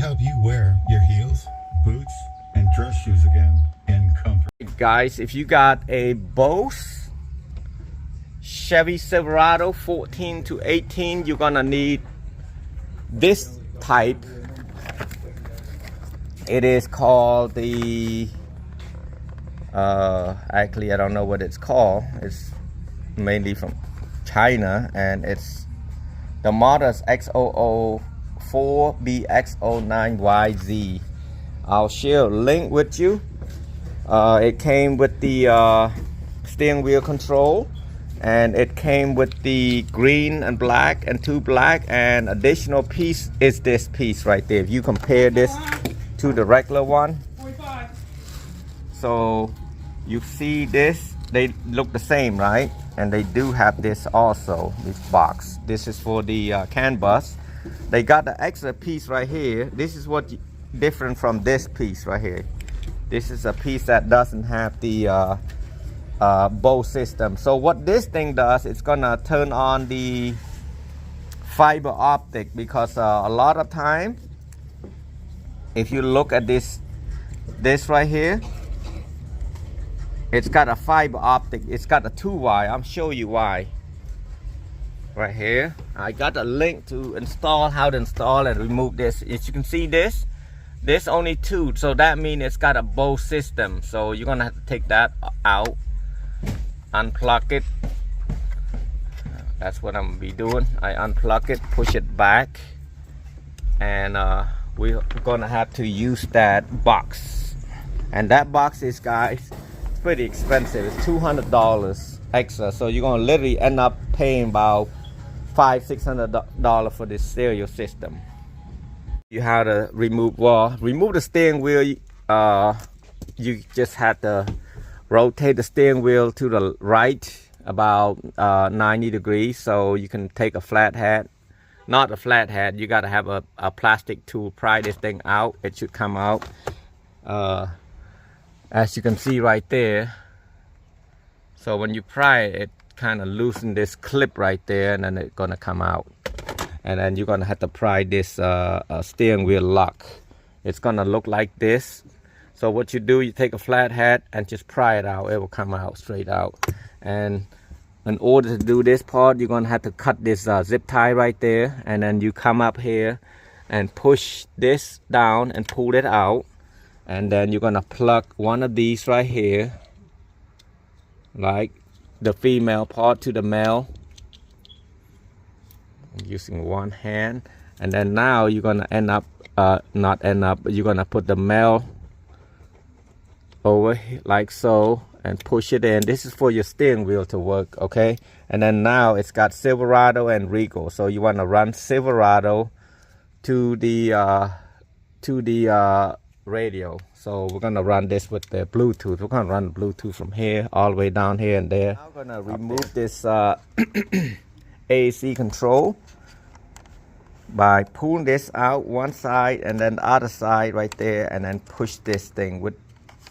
help you wear your heels, boots, and dress shoes again in comfort. Guys, if you got a Bose Chevy Silverado 14 to 18, you're gonna need this type. It is called the actually I don't know what it's called. It's mainly from China, and it's the model is X00-4BX09YZ. I'll share a link with you. It came with the steering wheel control, and it came with the green and black and two black, and additional piece is this piece right there. If you compare this to the regular one, 45. So you see this, they look the same, right? And they do have this also, this box. This is for the CAN bus. They got the extra piece right here. This is what different from this piece right here. This is a piece that doesn't have the Bose system. So what this thing does, it's gonna turn on the fiber optic, because a lot of time, if you look at this right here, it's got a fiber optic. It's got a 2-wire. I'm showing you why. Right here, I got a link to install, how to install and remove this. As you can see, this only 2, so that means it's got a Bose system. So you're gonna have to take that out, unplug it. That's what I'm gonna be doing. I unplug it, push it back, and we're gonna have to use that box. And that box is, guys, it's pretty expensive. It's $200 extra. So you're gonna literally end up paying about $500-600 for this stereo system. You have to remove the steering wheel. You just have to rotate the steering wheel to the right about 90 degrees, so you can take a flat head. Not a flat head, you got to have a plastic tool, pry this thing out. It should come out. As you can see right there. So when you pry it, it kind of loosen this clip right there, and then it's gonna come out. And then you're gonna have to pry this steering wheel lock. It's gonna look like this. So what you do, you take a flat head and just pry it out. It will come out straight out. And in order to do this part, you're gonna have to cut this zip tie right there, and then you come up here and push this down and pull it out. And then you're gonna plug one of these right here, like the female part to the male. I'm using one hand, and then now you're gonna you're gonna put the male over like so and push it in. This is for your steering wheel to work, okay? And then now it's got Silverado and Regal, so you want to run Silverado to the radio. So we're gonna run this with the Bluetooth. We're gonna run Bluetooth from here all the way down here and there. I'm gonna remove this AC control by pulling this out one side and then the other side right there, and then push this thing with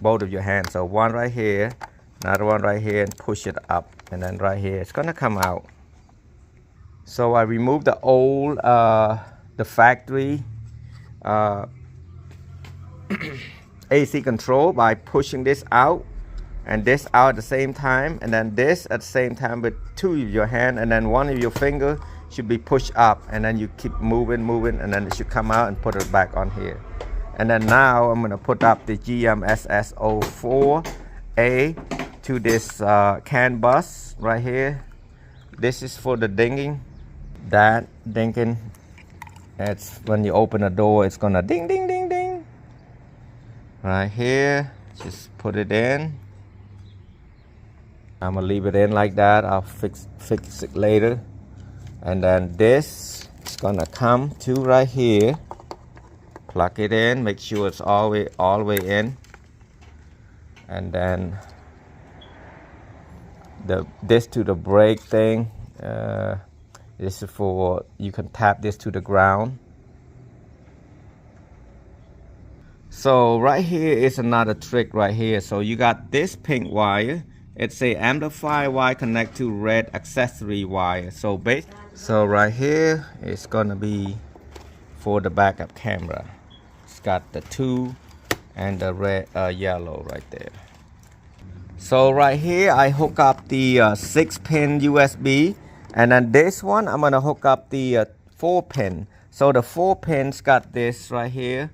both of your hands. So one right here, another one right here, and push it up, and then right here it's gonna come out. So I removed the old the factory AC control by pushing this out and this out at the same time, and then this at the same time with 2 of your hand, and then 1 of your finger should be pushed up, and then you keep moving, and then it should come out and put it back on here. And then now I'm gonna put up the GMSS 04A to this CAN bus right here. This is for the dinging. That dinging, it's when you open the door, it's gonna ding ding ding ding right here. Just put it in. I'm gonna leave it in like that. I'll fix it later. And then this is gonna come to right here. Plug it in, make sure it's all the way in. And then this to the brake thing. This is for, you can tap this to the ground. So right here is another trick right here. So you got this pink wire. It's a amplifier wire connect to red accessory wire. So right here it's gonna be for the backup camera. It's got the 2 and the red, yellow right there. So right here, I hook up the 6-pin USB, and then this one, I'm gonna hook up the 4-pin. So the 4 pins got this right here.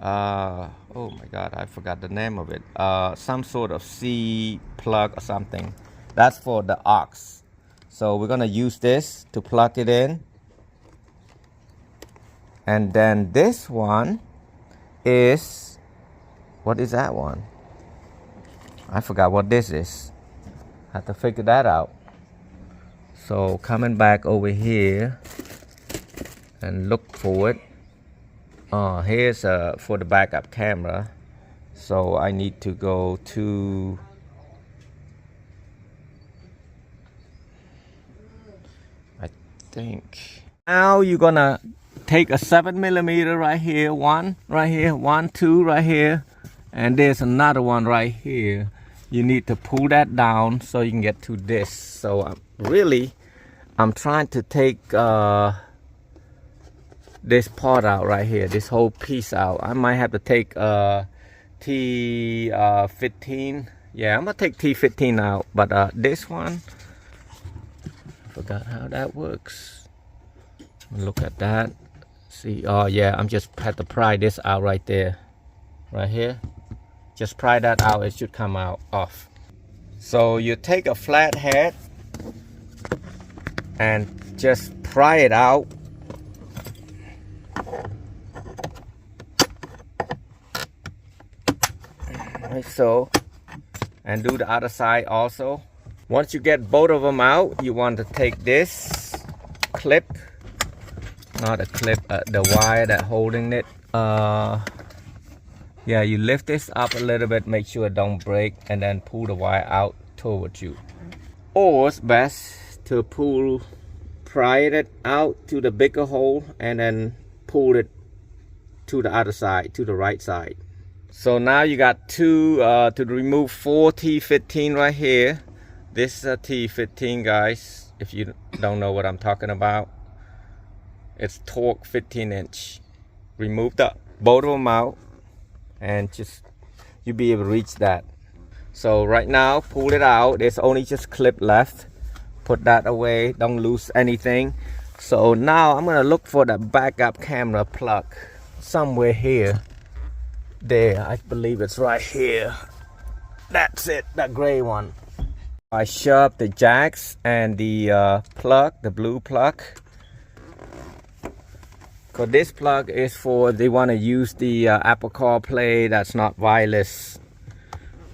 Oh my God, I forgot the name of it. Some sort of C plug or something. That's for the aux. So we're gonna use this to plug it in. And then this one is, what is that one? I forgot what this is. Have to figure that out. So coming back over here and look for it. Here's for the backup camera. So I need to go to, I think. Now you're gonna take a 7mm right here, one right here, 1, 2 right here, and there's another one right here. You need to pull that down so you can get to this. So I'm trying to take this part out right here, this whole piece out. I might have to take T15. Yeah, I'm gonna take T15 out, but this one, I forgot how that works. Look at that. See, oh yeah, I'm just had to pry this out right there, right here. Just pry that out, it should come out off. So you take a flathead and just pry it out. Like so, and do the other side also. Once you get both of them out, you want to take this clip, not a clip, the wire that holding it. Yeah, you lift this up a little bit, make sure it don't break, and then pull the wire out towards you. Or it's best to pry it out to the bigger hole and then pull it to the other side, to the right side. So now you got two to remove 4 T15 right here. This is a T15, guys, if you don't know what I'm talking about. It's torque 15-inch. Remove both of them out, and just you'll be able to reach that. So right now, pull it out. There's only just clip left. Put that away, don't lose anything. So now I'm gonna look for the backup camera plug somewhere here. There, I believe it's right here. That's it, that gray one. I shoved the jacks and the plug, the blue plug. So this plug is for, they want to use the Apple CarPlay that's not wireless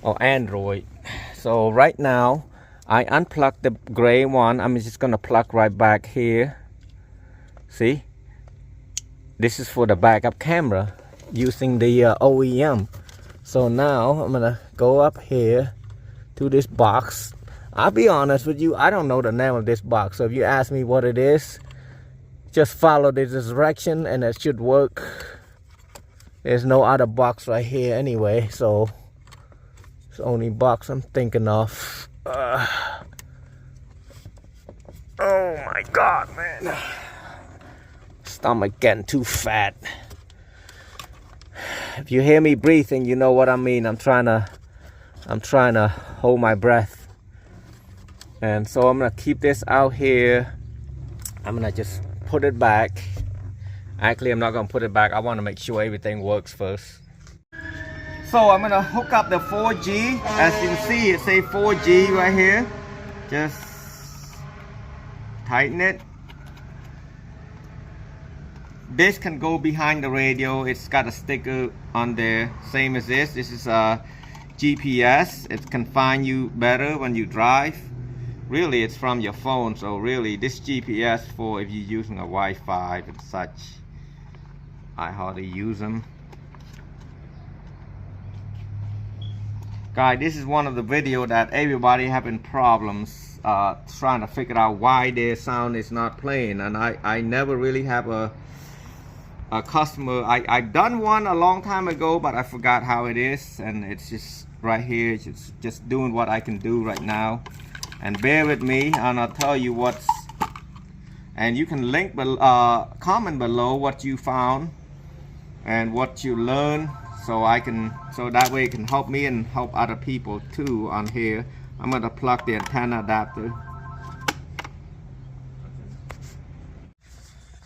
or Android. So right now, I unplugged the gray one. I'm just gonna plug right back here. See? This is for the backup camera using the OEM. So now I'm gonna go up here to this box. I'll be honest with you, I don't know the name of this box. So if you ask me what it is, just follow the direction and it should work. There's no other box right here anyway, so it's the only box I'm thinking of. Oh my God, man. Stomach getting too fat. If you hear me breathing, you know what I mean. I'm trying to hold my breath. And so I'm gonna keep this out here. I'm gonna just put it back. Actually, I'm not gonna put it back. I want to make sure everything works first. So I'm gonna hook up the 4G. As you can see, it says 4G right here. Just tighten it. This can go behind the radio. It's got a sticker on there, same as this. This is a GPS. It can find you better when you drive. Really, it's from your phone, so really this GPS for if you're using a Wi-Fi and such. I hardly use them. Guys, this is one of the videos that everybody having problems trying to figure out why their sound is not playing, and I never really have a customer. I've done one a long time ago, but I forgot how it is, and it's just right here. It's just doing what I can do right now. And bear with me, and I'll tell you what's, and you can link comment below what you found, and what you learn, so that way it can help me and help other people too on here. I'm gonna plug the antenna adapter.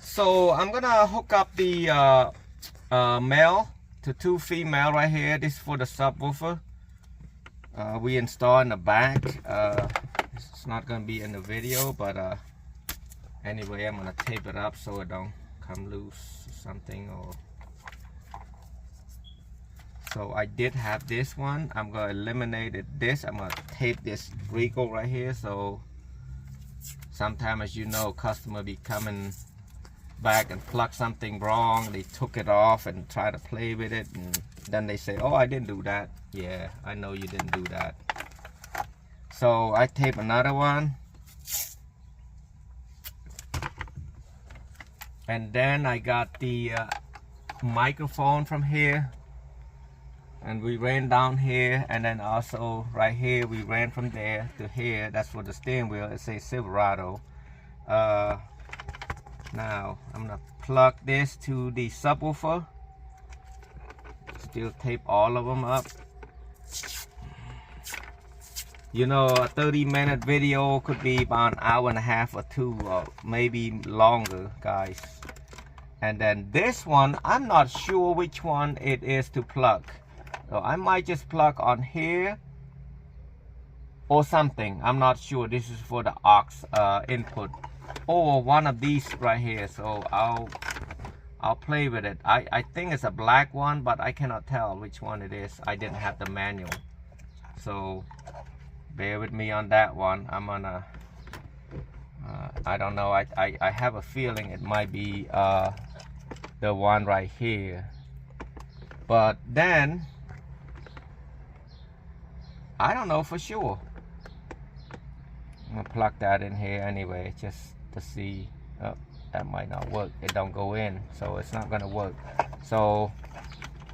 So I'm gonna hook up the male to 2 female right here. This is for the subwoofer. We install in the back. It's not gonna be in the video, but anyway, I'm gonna tape it up so it don't come loose or something. So I did have this one. I'm gonna eliminate this. I'm gonna tape this wrinkle right here. So sometimes, as you know, customer be coming back and plug something wrong. They took it off and try to play with it, and then they say, oh, I didn't do that. Yeah, I know you didn't do that. So I tape another one, and then I got the microphone from here, and we ran down here, and then also right here we ran from there to here. That's for the steering wheel. It says Silverado. Now I'm gonna plug this to the subwoofer. Still tape all of them up. You know, a 30-minute video could be about an hour and a half or 2, or maybe longer, guys. And then this one, I'm not sure which one it is to plug. So I might just plug on here or something. I'm not sure. This is for the aux input, or one of these right here. So I'll play with it. I think it's a black one, but I cannot tell which one it is. I didn't have the manual, so bear with me on that one. I'm gonna I don't know, I have a feeling it might be the one right here, but then I don't know for sure. I'm gonna plug that in here anyway, just to see. Oh, that might not work. It don't go in, so it's not gonna work. So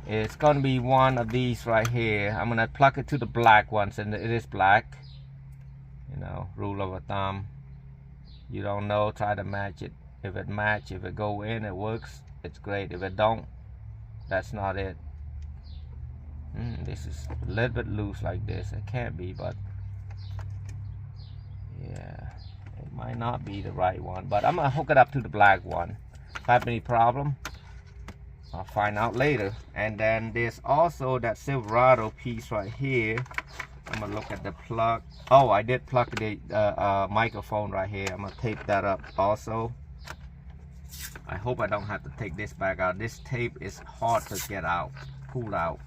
it's gonna be one of these right here. I'm gonna plug it to the black ones, and it is black. You know, rule of thumb. You don't know, try to match it. If it match, if it go in, it works, it's great. If it don't, that's not it. This is a little bit loose like this. It can't be, but yeah, it might not be the right one. But I'm gonna hook it up to the black one. If I have any problem, I'll find out later. And then there's also that Silverado piece right here. I'm gonna look at the plug. Oh, I did plug the microphone right here. I'm gonna tape that up also. I hope I don't have to take this back out. This tape is hard to get out, pull out.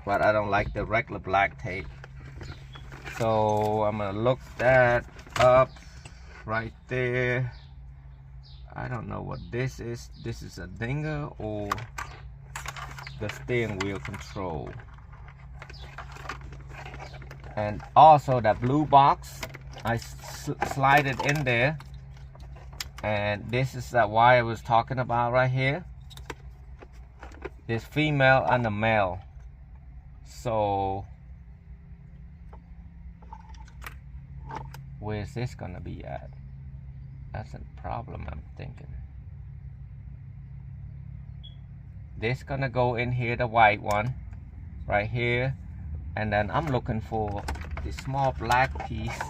But I don't like the regular black tape. So I'm gonna look that up right there. I don't know what this is. This is a dinger or the steering wheel control. And also that blue box, I slide it in there, and this is that wire I was talking about right here. There's female and a male. So where's this gonna be at? That's a problem, I'm thinking. This gonna go in here, the white one right here. And then I'm looking for the small black piece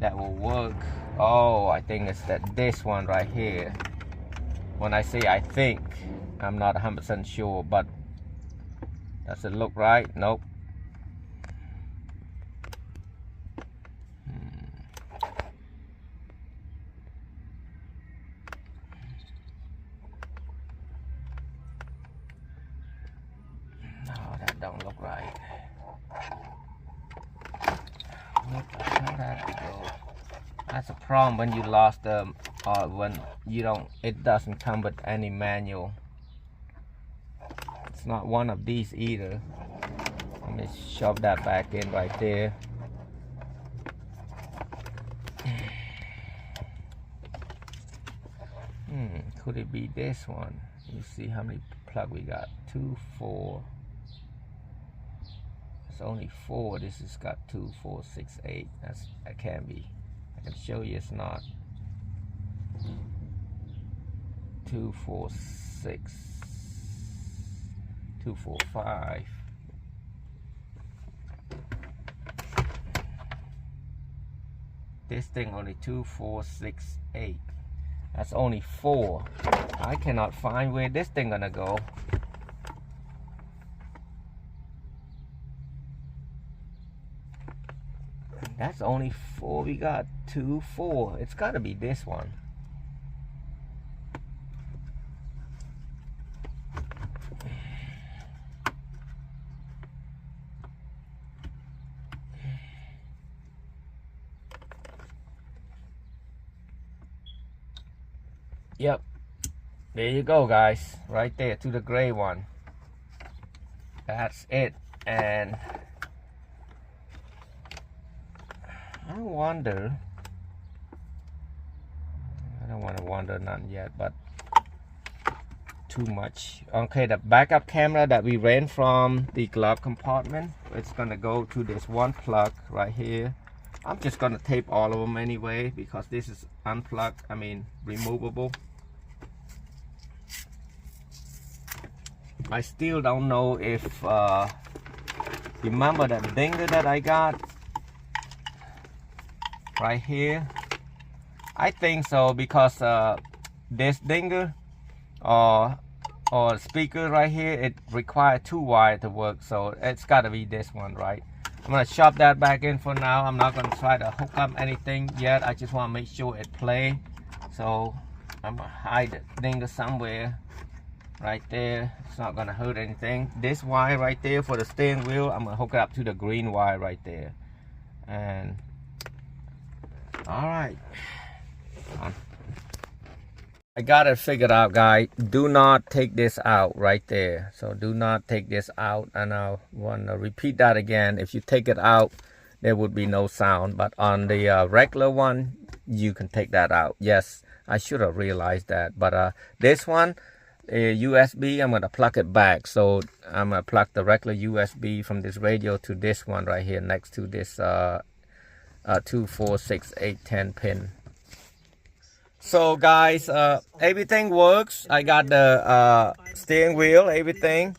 that will work. Oh, I think it's this one right here. When I say I think, I'm not 100% sure, but does it look right? Nope. No, that don't look right. That's a problem when you lost them, when you don't, it doesn't come with any manual. It's not one of these either. Let me shove that back in right there. Could it be this one? Let me see how many plug we got. 2, 4. It's only 4. This has got 2, 4, 6, 8. That can't be. I can show you it's not. 2, 4, 246, 245. This thing only 2468. That's only 4. I cannot find where this thing gonna go. That's only 4. We got 2, 4. It's gotta be this one. Yep, there you go, guys, right there to the gray one. That's it. And I wonder, I don't want to wonder none yet, but too much. Okay, the backup camera that we ran from the glove compartment, it's gonna go to this one plug right here. I'm just gonna tape all of them anyway because this is unplugged, I mean removable. I still don't know if remember that dinger that I got right here. I think so because this dinger or speaker right here, it requires 2 wires to work, so it's got to be this one, right? I'm gonna shove that back in for now. I'm not gonna try to hook up anything yet. I just want to make sure it play. So I'm gonna hide the dinger somewhere right there. It's not gonna hurt anything. This wire right there for the steering wheel, I'm gonna hook it up to the green wire right there. And all right, I got it figured out, guys. Do not take this out right there. So do not take this out, and I want to repeat that again. If you take it out, there would be no sound, but on the regular one, you can take that out. Yes, I should have realized that, but this one, USB, I'm gonna plug it back. So I'm gonna plug the regular USB from this radio to this one right here next to this 2, 4, 6, 8, 10 pin. So guys, everything works. I got the steering wheel, everything.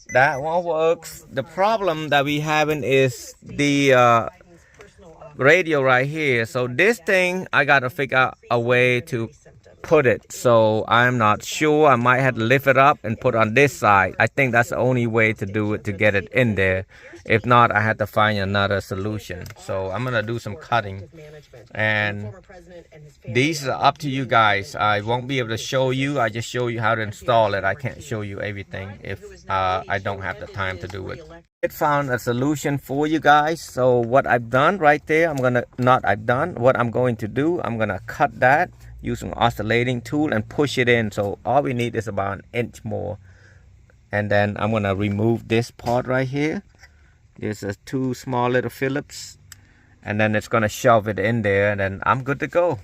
That one works. The problem that we having is the radio right here. So this thing, I gotta figure out a way to put it. So I'm not sure. I might have to lift it up and put on this side. I think that's the only way to do it, to get it in there. If not, I had to find another solution. So I'm gonna do some cutting, and these are up to you guys. I won't be able to show you. I just show you how to install it. I can't show you everything if I don't have the time to do it. I found a solution for you guys. So what I've done right there, what I'm going to do, I'm gonna cut that using an oscillating tool and push it in. So all we need is about 1 inch more, and then I'm gonna remove this part right here. There's 2 small little Phillips, and then it's gonna shove it in there, and then I'm good to go.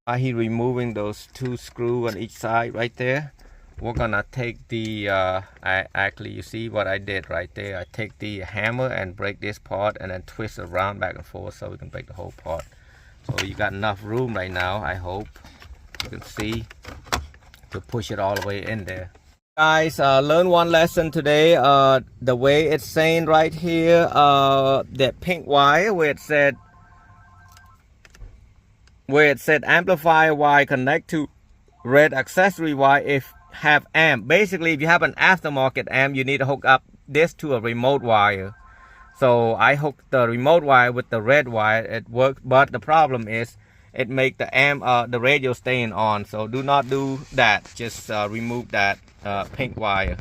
While he's removing those 2 screws on each side right there, we're gonna take the actually, you see what I did right there. I take the hammer and break this part, and then twist it around back and forth so we can break the whole part. So you got enough room right now, I hope you can see, to push it all the way in there. Guys, learn one lesson today. The way it's saying right here, that pink wire where it said amplifier wire connect to red accessory wire if have amp. Basically, if you have an aftermarket amp, you need to hook up this to a remote wire. So I hooked the remote wire with the red wire. It worked, but the problem is it make the amp, the radio staying on. So do not do that. Just remove that pink wire.